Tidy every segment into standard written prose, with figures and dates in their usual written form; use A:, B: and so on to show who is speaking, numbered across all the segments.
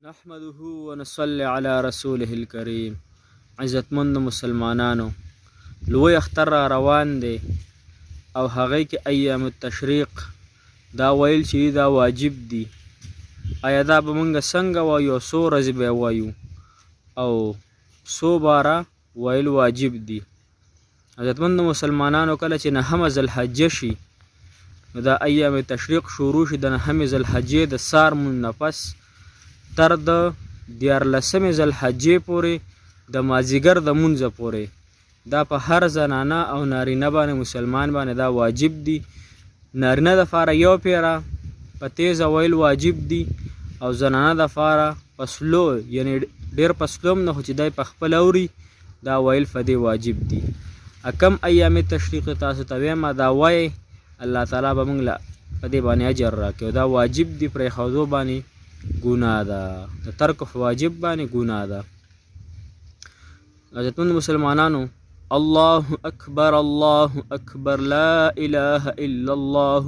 A: نحمده ونصلي على رسوله الكريم. عزتمند مسلمانانو، لوی اختر را روان دی او هغې کې ایام التشریق دا ویل چې دا واجب دي. آیا دا به موږ څنګه وایو او څو ورځې به وایو او څو باره ویل واجب دي؟ عزتمند مسلمانانو، کله چې 9 ذوالحجه شي نو دا ایام تشریق شروع شي د 9 ذوالحجې د سار مونځ نه پس تر د 14 ذوالحجې پورې د مازدیګر د مونځه پورې دا په هر زنانه او نارینه باندې مسلمان باندې دا واجب دي. نارینه دپاره 1 پیره په تیزه ویل واجب دي او زنانه دپاره په سلو، یعنی ډېر په سلو هم نه خو چې دی په خپله اوري دا ویل په دې واجب دي. کم ایام تشریق تاسو ته ویمه دا وایئ، الله تعالی به موږ له په دې باندې اجر راکړي. دا واجب دي، پرېښودو باندې ګناه ده، د ترک واجب باندې ګناه ده. عزتمند مسلمانانو، الله اکبر الله اکبر لا اله الا الله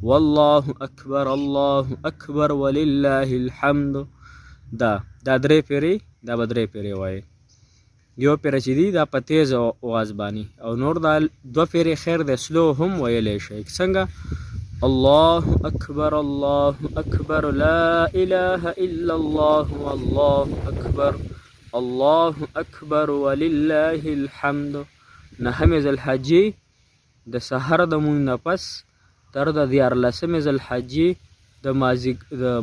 A: والله اکبر الله اکبر ولله الحمد. دا 3 پیرې، دا به 3 پیرې وایي. 1 پیره چې دي دا په تیز اواز باندې، او نور دا 2 پیرې خیر د سلو هم ویلی شئ. څنګه؟ الله اکبر الله اکبر لا اله الا الله والله اکبر الله اکبر ولله الحمد. 9 ذوالحجې د سحر د مونځ نه پس تر د 14 ذوالحجې د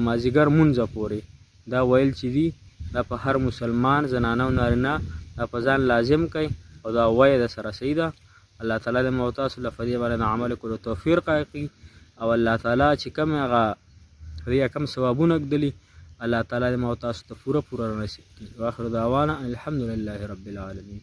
A: مازدیګر مونځه پورې دا ویل چې دي دا په هر مسلمان زنانه او نارینه دا په ځان لازم کوي او دا وایي د سره صحیح ده. الله تعالی د مو تاسو له په دې باندې د عمل کولو توفیق راکړي او الله تعالی چې کوم هغه دې کم ثوابونه ږدلي الله تعالی د مو تاسو ته پوره نصیب کړي. واخر دعوانا الحمد لله رب العالمین.